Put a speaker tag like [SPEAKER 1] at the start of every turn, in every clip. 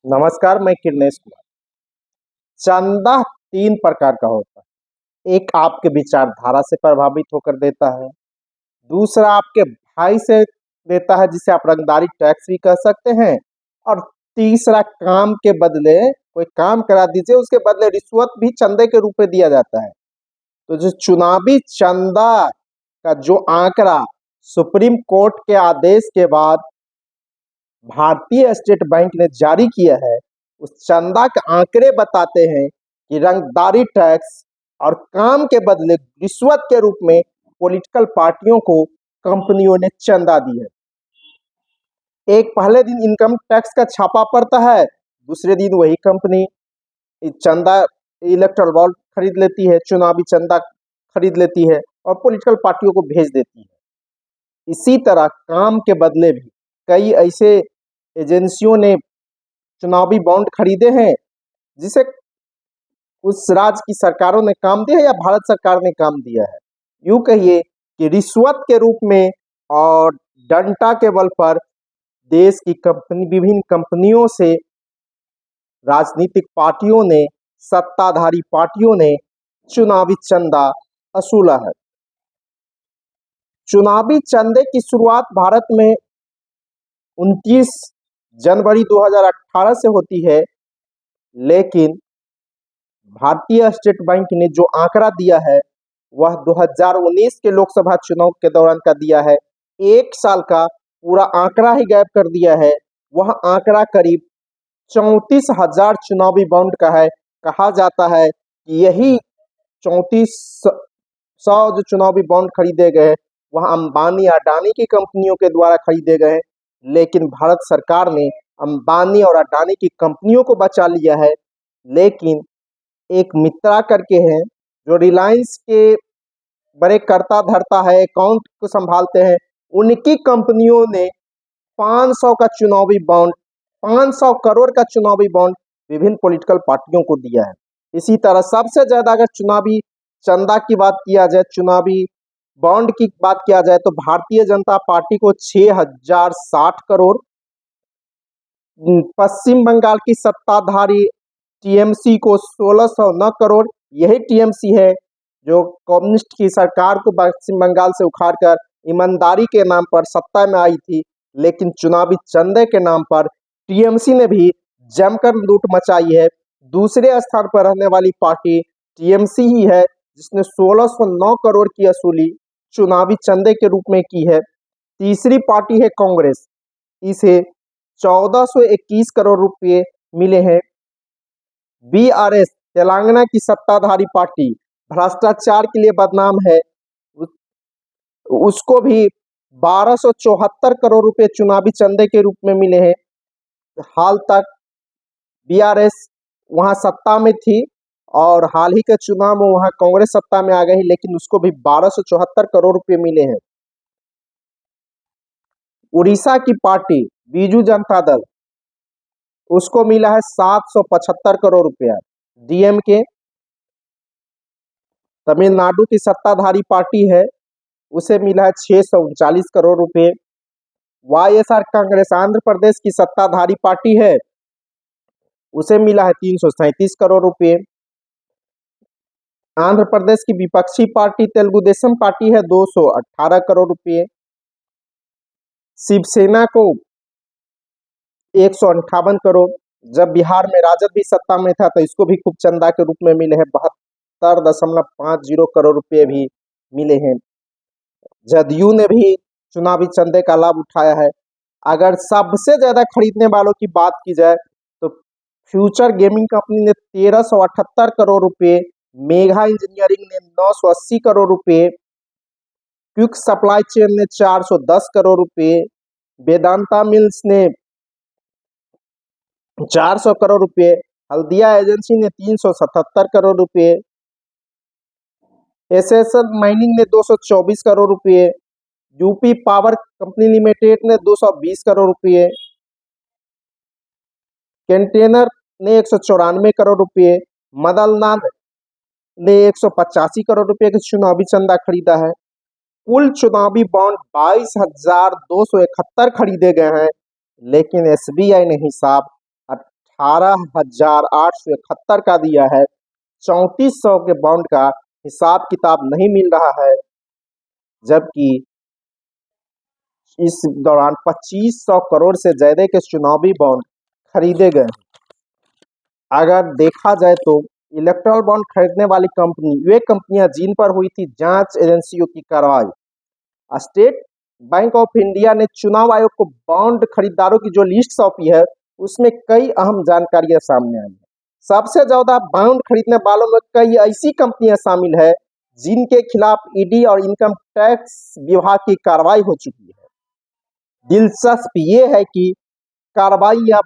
[SPEAKER 1] नमस्कार, मैं किरनेश कुमार। चंदा तीन प्रकार का होता है। एक आपके विचारधारा से प्रभावित होकर देता है, दूसरा आपके भाई से देता है जिसे आप रंगदारी टैक्स भी कह सकते हैं, और तीसरा काम के बदले कोई काम करा दीजिए उसके बदले रिश्वत भी चंदे के रूप में दिया जाता है। तो जो चुनावी चंदा का जो आंकड़ा सुप्रीम कोर्ट के आदेश के बाद भारतीय स्टेट बैंक ने जारी किया है, उस चंदा के आंकड़े बताते हैं कि रंगदारी टैक्स और काम के बदले रिश्वत के रूप में पॉलिटिकल पार्टियों को कंपनियों ने चंदा दी है। एक पहले दिन इनकम टैक्स का छापा पड़ता है, दूसरे दिन वही कंपनी चंदा इलेक्टोरल बॉन्ड खरीद लेती है, चुनावी चंदा खरीद लेती है और पॉलिटिकल पार्टियों को भेज देती है। इसी तरह काम के बदले भी कई ऐसे एजेंसियों ने चुनावी बॉन्ड खरीदे हैं जिसे उस राज्य की सरकारों ने काम दिया है या भारत सरकार ने काम दिया है। यूं कहिए कि रिश्वत के रूप में और डंटा के बल पर देश की विभिन्न कंपनियों से राजनीतिक पार्टियों ने, सत्ताधारी पार्टियों ने चुनावी चंदा वसूला है। चुनावी चंदे की शुरुआत भारत में 29 जनवरी 2018 से होती है, लेकिन भारतीय स्टेट बैंक ने जो आंकड़ा दिया है वह 2019 के लोकसभा चुनाव के दौरान का दिया है। एक साल का पूरा आंकड़ा ही गायब कर दिया है। वह आंकड़ा करीब 34,000 चुनावी बॉन्ड का है। कहा जाता है कि यही 3400 जो चुनावी बॉन्ड खरीदे गए वह अंबानी अडानी की कंपनियों के द्वारा खरीदे गए, लेकिन भारत सरकार ने अंबानी और अडानी की कंपनियों को बचा लिया है। लेकिन एक मित्रा करके हैं जो रिलायंस के बड़े कर्ता धर्ता है, अकाउंट को संभालते हैं, उनकी कंपनियों ने 500 का चुनावी बॉन्ड, 500 करोड़ का चुनावी बॉन्ड विभिन्न पॉलिटिकल पार्टियों को दिया है। इसी तरह सबसे ज्यादा अगर चुनावी चंदा की बात किया जाए, चुनावी बॉन्ड की बात किया जाए, तो भारतीय जनता पार्टी को 6,060 करोड़, पश्चिम बंगाल की सत्ताधारी टीएमसी को 1609 करोड़, यही टीएमसी है जो कम्युनिस्ट की सरकार को पश्चिम बंगाल से उखाड़कर ईमानदारी के नाम पर सत्ता में आई थी, लेकिन चुनावी चंदे के नाम पर टीएमसी ने भी जमकर लूट मचाई है। दूसरे स्थान पर रहने वाली पार्टी टीएमसी ही है जिसने 1609 करोड़ की वसूली चुनावी चंदे के रूप में की है। तीसरी पार्टी है कांग्रेस, इसे 1421 करोड़ रुपए मिले हैं। बीआरएस तेलंगाना की सत्ताधारी पार्टी भ्रष्टाचार के लिए बदनाम है, उसको भी 1274 करोड़ रुपए चुनावी चंदे के रूप में मिले हैं। हाल तक बीआरएस वहां सत्ता में थी और हाल ही के चुनाव में वहां कांग्रेस सत्ता में आ गई, लेकिन उसको भी 1274 करोड़ रुपए मिले हैं। उड़ीसा की पार्टी बीजू जनता दल, उसको मिला है 775 करोड़ रुपया। डीएमके तमिलनाडु की सत्ताधारी पार्टी है, उसे मिला है 639 करोड़ रुपए। वाईएसआर कांग्रेस आंध्र प्रदेश की सत्ताधारी पार्टी है, उसे मिला है 337 करोड़ रुपए। आंध्र प्रदेश की विपक्षी पार्टी तेलुगु देशम पार्टी है, 218 करोड़ रुपए। शिवसेना को 158 करोड़। जब बिहार में राजद भी सत्ता में था तो इसको भी खूब चंदा के रूप में मिले हैं, 72.50 करोड़ रुपए भी मिले हैं। जदयू ने भी चुनावी चंदे का लाभ उठाया है। अगर सबसे ज्यादा खरीदने वालों की बात की जाए तो फ्यूचर गेमिंग कंपनी ने 1378 करोड़ रुपए, मेगा इंजीनियरिंग ने 980 करोड़ रुपए, क्विक सप्लाई चेन ने 410 करोड़ रुपए, वेदांता मिल्स ने 400 करोड़ रुपए, हल्दिया एजेंसी ने 377 करोड़ रुपए, एसएसएल माइनिंग ने 224 करोड़ रुपए, यूपी पावर कंपनी लिमिटेड ने 220 करोड़ रुपए, कंटेनर ने 194 करोड़ रुपए, मदलनाथ ने 185 करोड़ रुपए के चुनावी चंदा खरीदा है। कुल चुनावी बॉन्ड 22,271 खरीदे गए हैं, लेकिन एसबीआई ने हिसाब 18,871 का दिया है। 3400 के बॉन्ड का हिसाब किताब नहीं मिल रहा है, जबकि इस दौरान 2500 करोड़ से ज्यादा के चुनावी बॉन्ड खरीदे गए। अगर देखा जाए तो इलेक्ट्रल बॉन्ड खरीदने वाली कंपनी वे कंपनियां जिन पर हुई थी जांच एजेंसियों की कार्रवाई। स्टेट बैंक ऑफ इंडिया ने चुनाव आयोग को बॉन्ड खरीदारों की जो लिस्ट सौंपी है, उसमें कई अहम जानकारियां सामने आई है। सबसे ज्यादा बॉन्ड खरीदने वालों में कई ऐसी कंपनियां शामिल है जिनके खिलाफ ईडी और इनकम टैक्स विभाग की कार्रवाई हो चुकी है। दिलचस्प ये है कि कार्रवाई या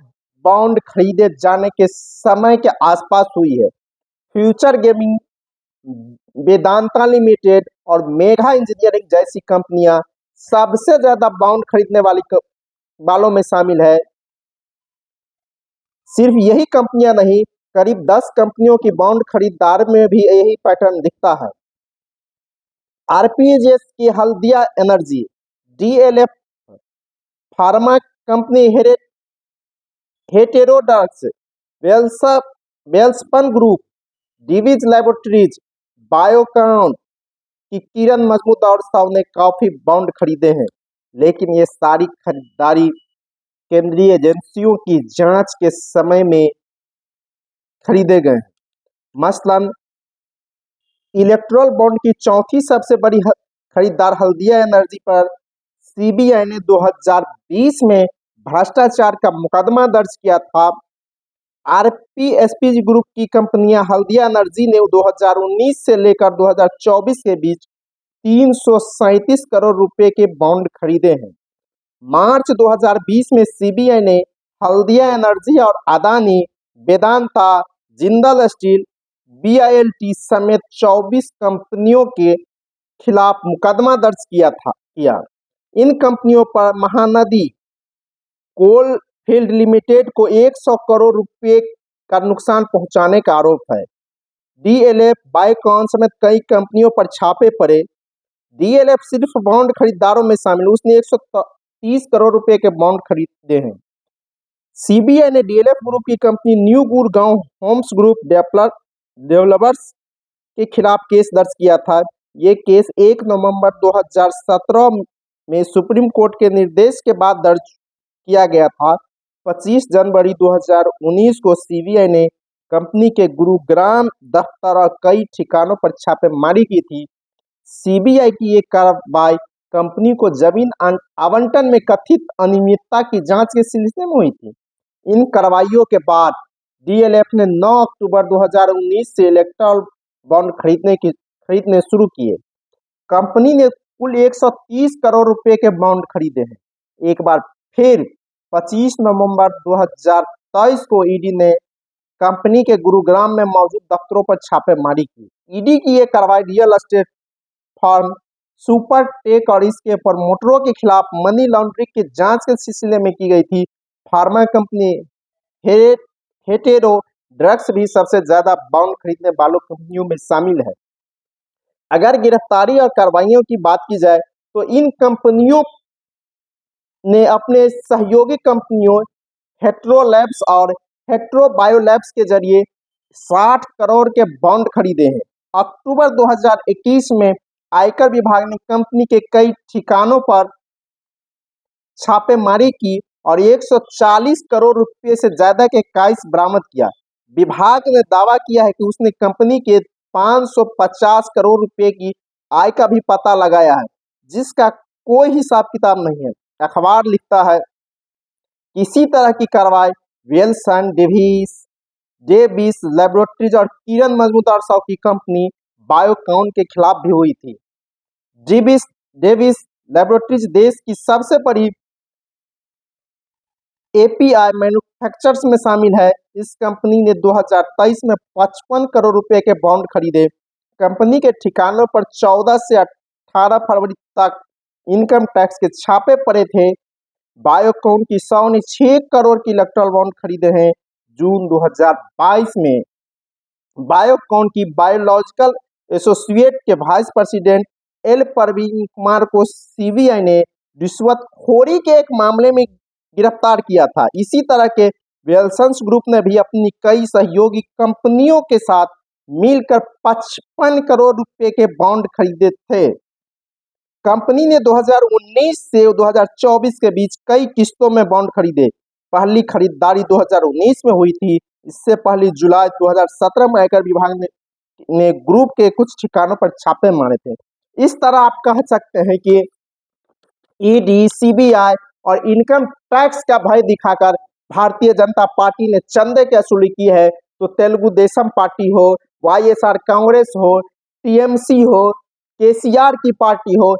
[SPEAKER 1] बॉन्ड खरीदे जाने के समय के आसपास हुई है। फ्यूचर गेमिंग, वेदांता लिमिटेड और मेगा इंजीनियरिंग जैसी कंपनियां सबसे ज्यादा बॉन्ड खरीदने वालों में शामिल है। सिर्फ यही कंपनियां नहीं, करीब 10 कंपनियों की बॉन्ड खरीदार में भी यही पैटर्न दिखता है। आरपीजीएस की Haldia energy, DLF pharma company, हेटेरोडक्स, वेल्सपन ग्रुप, डिवीज लैबोरेटरीज, बायोकॉन की किरण मजूमदार ने काफी बॉन्ड खरीदे हैं, लेकिन ये सारी खरीदारी केंद्रीय एजेंसियों की जांच के समय में खरीदे गए हैं। मसलन इलेक्ट्रल बॉन्ड की चौथी सबसे बड़ी खरीदार हल्दिया एनर्जी पर सीबीआई ने 2020 में भ्रष्टाचार का मुकदमा दर्ज किया था। आरपीएसपी ग्रुप की कंपनियां हल्दिया एनर्जी ने 2019 से लेकर 2024 के बीच 337 करोड़ रुपए के बॉन्ड खरीदे हैं। मार्च 2020 में सीबीआई ने हल्दिया एनर्जी और अदानी, वेदांता, जिंदल स्टील, बीआईएलटी समेत 24 कंपनियों के खिलाफ मुकदमा दर्ज किया। इन कंपनियों पर महानदी कोल फील्ड लिमिटेड को 100 करोड़ रुपए का नुकसान पहुंचाने का आरोप है। डीएलएफ, बायोकॉन समेत कई कंपनियों पर छापे पड़े। डीएलएफ सिर्फ बॉन्ड खरीदारों में शामिल, उसने 130 करोड़ रुपए के बॉन्ड खरीदे हैं। सीबीआई ने डीएलएफ ग्रुप की company new Gurgaon homes group developers के खिलाफ केस दर्ज किया था। ये केस 1 नवंबर 2017 में सुप्रीम कोर्ट के निर्देश के बाद दर्ज किया गया था। 25 जनवरी 2019 को सीबीआई ने कंपनी के गुरुग्राम दफ्तर और कई ठिकानों पर छापेमारी की थी। सीबीआई की ये कार्रवाई कंपनी को जमीन आवंटन में कथित अनियमितता की जांच के सिलसिले में हुई थी। इन कार्रवाइयों के बाद डीएलएफ ने 9 अक्टूबर 2019 से इलेक्ट्रल बॉन्ड खरीदने शुरू किए। कंपनी ने कुल 130 करोड़ रुपए के बॉन्ड खरीदे हैं। एक बार फिर 25 नवंबर 2023 को ईडी ने कंपनी के गुरुग्राम में मौजूद दफ्तरों पर छापेमारी की। ईडी की यह कार्रवाई real estate firm Supertech और इसके प्रमोटरों के खिलाफ मनी लॉन्ड्रिंग की जांच के सिलसिले में की गई थी। फार्मा कंपनी हेटेरो ड्रग्स भी सबसे ज्यादा बॉन्ड खरीदने वालों कंपनियों में शामिल है। अगर गिरफ्तारी और कार्रवाइयों की बात की जाए तो इन कंपनियों ने अपने सहयोगी कंपनियों हेट्रो लैब्स और हेट्रो बायोलैब्स के जरिए 60 करोड़ के बॉन्ड खरीदे हैं। अक्टूबर 2021 में आयकर विभाग ने कंपनी के कई ठिकानों पर छापेमारी की और 140 करोड़ रुपए से ज्यादा के कैश बरामद किया। विभाग ने दावा किया है कि उसने कंपनी के 550 करोड़ रुपए की आय का भी पता लगाया है, जिसका कोई हिसाब किताब नहीं है। अखबार लिखता है इसी तरह की कार्रवाई विल्सन डेविस लैबोरेटरीज और किरण मजूमदार की कंपनी बायोकॉन के खिलाफ भी हुई थी। डेविस लैबोरेटरीज देश की सबसे बड़ी एपीआई मैन्युफैक्चरर्स में शामिल है। इस कंपनी ने 2023 में 55 करोड़ रुपए के बॉन्ड खरीदे। कंपनी के ठिकानों पर 14 से 18 फरवरी तक इनकम टैक्स के छापे पड़े थे। बायोकॉन की 6 करोड़ की इलेक्ट्रल बॉन्ड खरीदे हैं। जून 2022 में बायोकॉन की बायोलॉजिकल एसोसिएट के vice president L Parveen Kumar को सीबीआई ने रिश्वतखोरी के एक मामले में गिरफ्तार किया था। इसी तरह के विल्सन्स ग्रुप ने भी अपनी कई सहयोगी कंपनियों के साथ मिलकर 55 करोड़ रुपए के बॉन्ड खरीदे थे। कंपनी ने 2019 से 2024 के बीच कई किस्तों में बॉन्ड खरीदे। पहली खरीदारी 2019 में हुई थी। इससे पहले जुलाई 2017 में आयकर विभाग ने ग्रुप के कुछ ठिकानों पर छापे मारे थे। इस तरह आप कह सकते हैं कि ईडी, सीबीआई और इनकम टैक्स का भय दिखाकर भारतीय जनता पार्टी ने चंदे की वसूली की है। तो तेलुगु देशम पार्टी हो, वाईएसआर कांग्रेस हो, टीएमसी हो, केसीआर की पार्टी हो,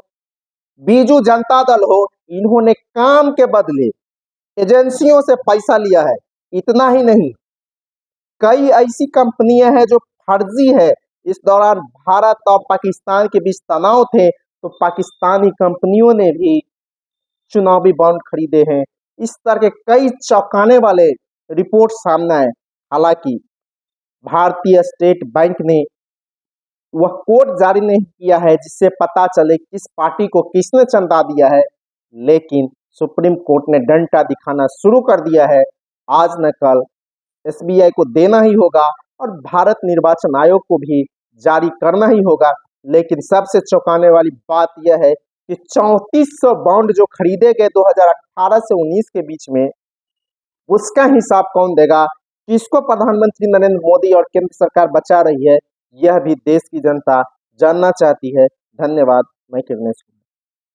[SPEAKER 1] बीजू जनता दल हो, इन्होंने काम के बदले एजेंसियों से पैसा लिया है। इतना ही नहीं, कई ऐसी कंपनियां हैं जो फर्जी है। इस दौरान भारत और पाकिस्तान के बीच तनाव थे, तो पाकिस्तानी कंपनियों ने भी चुनावी बॉन्ड खरीदे हैं। इस तरह के कई चौंकाने वाले रिपोर्ट सामने आए। हालांकि भारतीय स्टेट बैंक ने वह कोड जारी नहीं किया है जिससे पता चले किस पार्टी को किसने चंदा दिया है, लेकिन सुप्रीम कोर्ट ने डंडा दिखाना शुरू कर दिया है। आज न कल एसबीआई को देना ही होगा और भारत निर्वाचन आयोग को भी जारी करना ही होगा। लेकिन सबसे चौंकाने वाली बात यह है कि 3400 बॉन्ड जो खरीदे गए 2018 से 19 के बीच में, उसका हिसाब कौन देगा? किसको प्रधानमंत्री नरेंद्र मोदी और केंद्र सरकार बचा रही है, यह भी देश की जनता जानना चाहती है। धन्यवाद। मैं किरणेश।